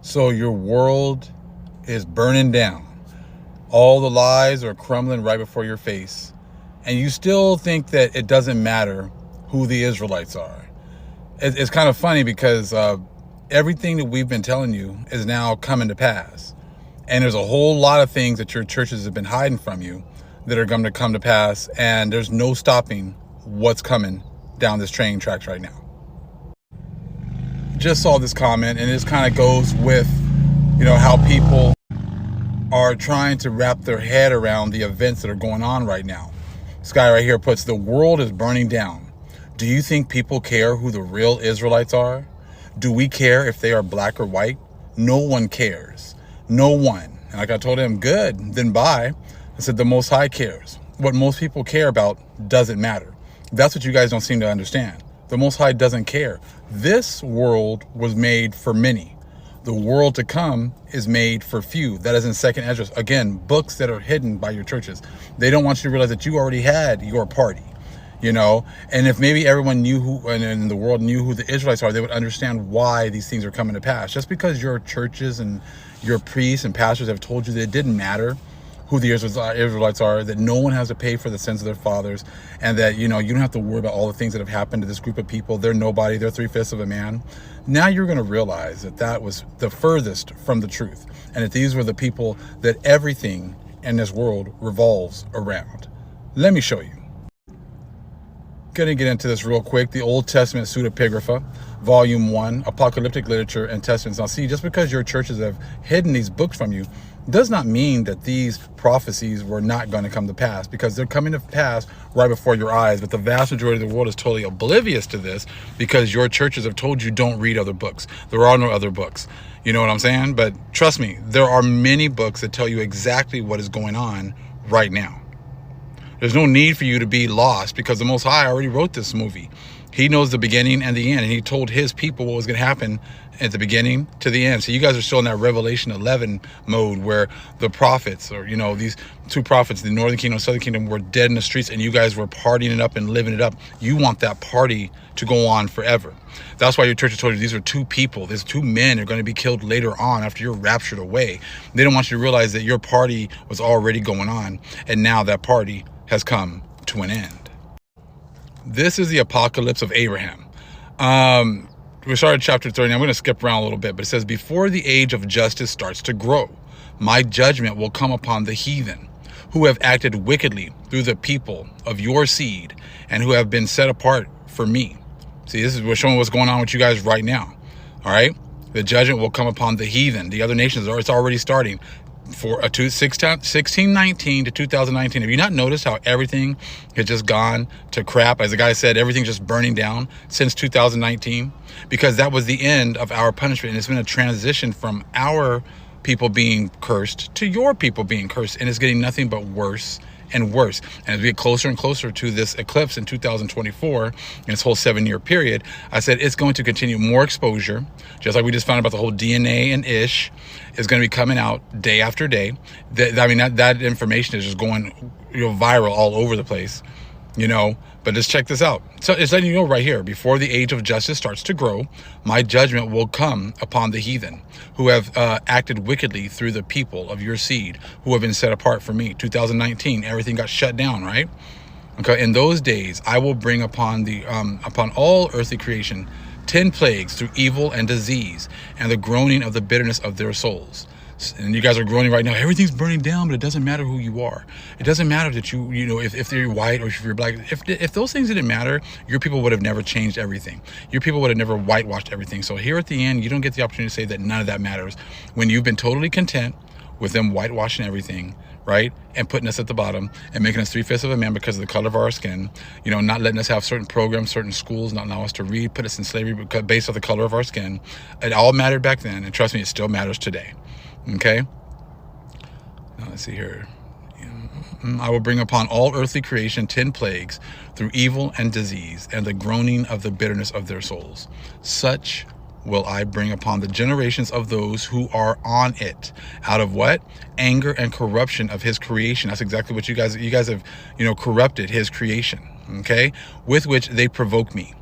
So your world is burning down. All the lies are crumbling right before your face. And you still think that it doesn't matter who the Israelites are. It's kind of funny because everything that we've been telling you is now coming to pass. And there's a whole lot of things that your churches have been hiding from you that are going to come to pass. And there's no stopping what's coming down this train tracks right now. Just saw this comment, and this kind of goes with, how people are trying to wrap their head around the events that are going on right now. This guy right here puts, the world is burning down. Do you think people care who the real Israelites are? Do we care if they are black or white? No one cares. No one. And like I told him, good, then bye. I said, the Most High cares. What most people care about doesn't matter. That's what you guys don't seem to understand. The Most High doesn't care. This world was made for many. The world to come is made for few. That is in 2nd Esdras. Again, books that are hidden by your churches. They don't want you to realize that you already had your party, And if maybe everyone knew who, and the world knew who the Israelites are, they would understand why these things are coming to pass. Just because your churches and your priests and pastors have told you that it didn't matter who the Israelites are, that no one has to pay for the sins of their fathers, and that, you don't have to worry about all the things that have happened to this group of people. They're nobody. They're 3/5 of a man. Now you're going to realize that that was the furthest from the truth, and that these were the people that everything in this world revolves around. Let me show you. Going to get into this real quick. The Old Testament Pseudepigrapha, Volume 1, Apocalyptic Literature and Testaments. Now see, just because your churches have hidden these books from you does not mean that these prophecies were not going to come to pass, because they're coming to pass right before your eyes. But the vast majority of the world is totally oblivious to this because your churches have told you don't read other books. There are no other books. You know what I'm saying? But trust me, there are many books that tell you exactly what is going on right now. There's no need for you to be lost because the Most High already wrote this movie. He knows the beginning and the end, and he told his people what was going to happen at the beginning to the end. So you guys are still in that Revelation 11 mode where the prophets, or, these two prophets, the Northern Kingdom and Southern Kingdom, were dead in the streets, and you guys were partying it up and living it up. You want that party to go on forever. That's why your church has told you these are two people. There's two men that are going to be killed later on after you're raptured away. They don't want you to realize that your party was already going on, and now that party has come to an end. This is the apocalypse of Abraham. We started chapter 30. I'm going to skip around a little bit, but it says, before the age of justice starts to grow, my judgment will come upon the heathen who have acted wickedly through the people of your seed and who have been set apart for me. See, this is showing what's going on with you guys right now. All right. The judgment will come upon the heathen, the other nations. It's already starting. For 1619 to 2019. Have you not noticed how everything has just gone to crap? As the guy said, everything's just burning down since 2019, because that was the end of our punishment. And it's been a transition from our people being cursed to your people being cursed. And it's getting nothing but worse and worse. And as we get closer and closer to this eclipse in 2024, in this whole 7-year period, I said it's going to continue more exposure, just like we just found about the whole DNA and Ish is going to be coming out day after day. That information is just going viral all over the place, but just check this out. So it's letting you know right here, before the age of justice starts to grow, my judgment will come upon the heathen who have acted wickedly through the people of your seed who have been set apart for me. 2019, everything got shut down, right? Okay. In those days, I will bring upon upon all earthly creation 10 plagues through evil and disease and the groaning of the bitterness of their souls. And you guys are groaning right now. Everything's burning down, but it doesn't matter who you are. It doesn't matter that if they're white or if you're black. If those things didn't matter, your people would have never changed everything. Your people would have never whitewashed everything. So here at the end, you don't get the opportunity to say that none of that matters when you've been totally content with them whitewashing everything, right? And putting us at the bottom and making us 3/5 of a man because of the color of our skin, not letting us have certain programs, certain schools, not allowing us to read, put us in slavery based on the color of our skin. It all mattered back then. And trust me, it still matters today. Okay. Now let's see here. I will bring upon all earthly creation 10 plagues through evil and disease and the groaning of the bitterness of their souls. Such will I bring upon the generations of those who are on it. Out of what? Anger and corruption of his creation. That's exactly what you guys have, corrupted his creation. Okay. With which they provoke me.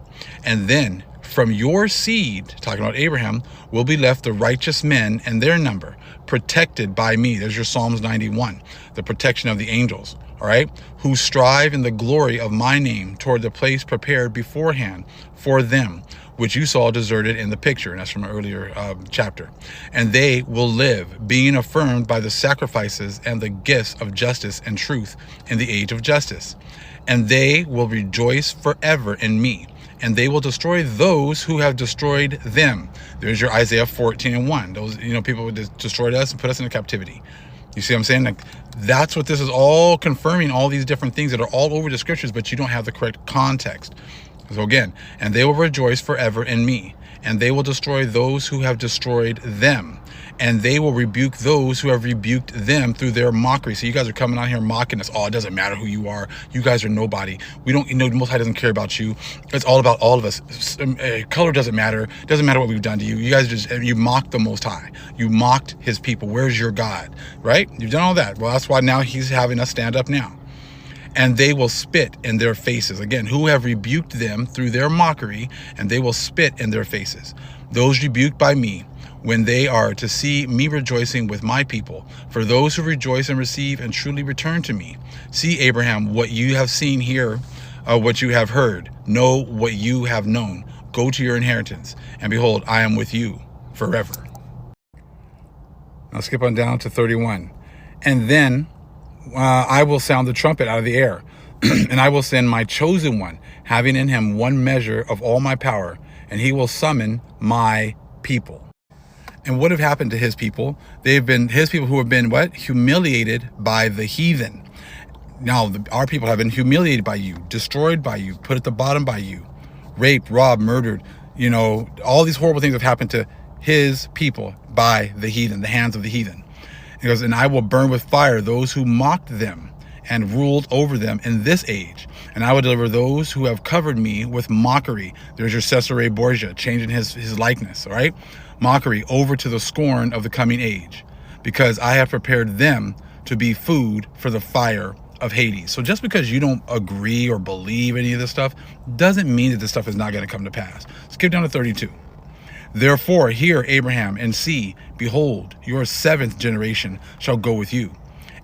And then from your seed, talking about Abraham, will be left the righteous men and their number, protected by me. There's your Psalms 91, the protection of the angels, all right, who strive in the glory of my name toward the place prepared beforehand for them, which you saw deserted in the picture. And that's from an earlier chapter. And they will live, being affirmed by the sacrifices and the gifts of justice and truth in the age of justice. And they will rejoice forever in me. And they will destroy those who have destroyed them. There's your Isaiah 14:1. Those, people would destroy us and put us into captivity. You see what I'm saying? Like, that's what this is all confirming, all these different things that are all over the scriptures, but you don't have the correct context. So again, and they will rejoice forever in me, and they will destroy those who have destroyed them, and they will rebuke those who have rebuked them through their mockery. So you guys are coming out here mocking us. Oh, it doesn't matter who you are. You guys are nobody. We don't, the Most High doesn't care about you. It's all about all of us. Color doesn't matter. It doesn't matter what we've done to you. You guys you mocked the Most High. You mocked his people. Where's your God? Right? You've done all that. Well, that's why now he's having us stand up now. And they will spit in their faces. Again, who have rebuked them through their mockery, and they will spit in their faces. Those rebuked by me, when they are to see me rejoicing with my people. For those who rejoice and receive and truly return to me. See, Abraham, what you have seen here, what you have heard. Know what you have known. Go to your inheritance. And behold, I am with you forever. Now skip on down to 31. And then I will sound the trumpet out of the air, and I will send my chosen one, having in him one measure of all my power, and he will summon my people. And what have happened to his people? They've been his people who have been what? Humiliated by the heathen. Now, our people have been humiliated by you, destroyed by you, put at the bottom by you, raped, robbed, murdered. All these horrible things have happened to his people by the heathen, the hands of the heathen. He goes, and I will burn with fire those who mocked them and ruled over them in this age. And I will deliver those who have covered me with mockery. There's your Cesare Borgia, changing his likeness, all right? Mockery over to the scorn of the coming age, because I have prepared them to be food for the fire of Hades. So just because you don't agree or believe any of this stuff doesn't mean that this stuff is not going to come to pass. Skip down to 32. Therefore, hear, Abraham, and see, behold, your seventh generation shall go with you,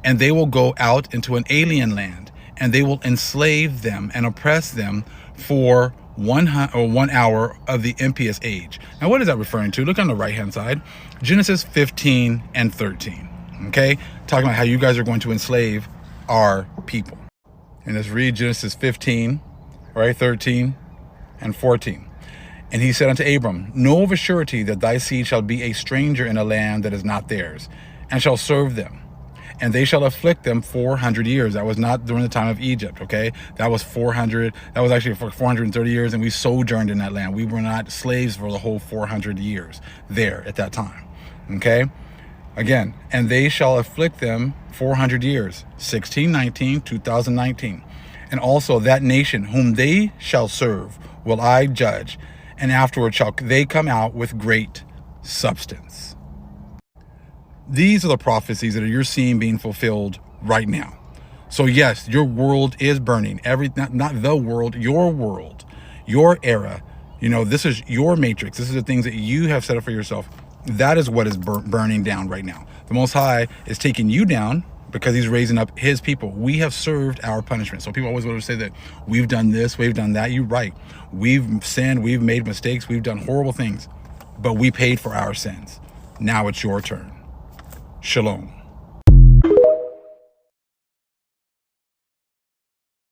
and they will go out into an alien land, and they will enslave them and oppress them for 1 hour of the impious age. Now, what is that referring to? Look on the right-hand side, Genesis 15 and 13, okay? Talking about how you guys are going to enslave our people. And let's read Genesis 15, right, 13 and 14. And he said unto Abram, know of a surety that thy seed shall be a stranger in a land that is not theirs, and shall serve them. And they shall afflict them 400 years. That was not during the time of Egypt, okay? That was 400. That was actually for 430 years, and we sojourned in that land. We were not slaves for the whole 400 years there at that time, okay? Again, and they shall afflict them 400 years, 1619, 2019. And also that nation whom they shall serve will I judge, and afterward shall they come out with great substance. These are the prophecies that you're seeing being fulfilled right now. So yes, your world is burning. Not the world, your era. This is your matrix. This is the things that you have set up for yourself. That is what is burning down right now. The Most High is taking you down because he's raising up his people. We have served our punishment. So people always want to say that we've done this, we've done that. You're right. We've sinned, we've made mistakes, we've done horrible things, but we paid for our sins. Now it's your turn. Shalom.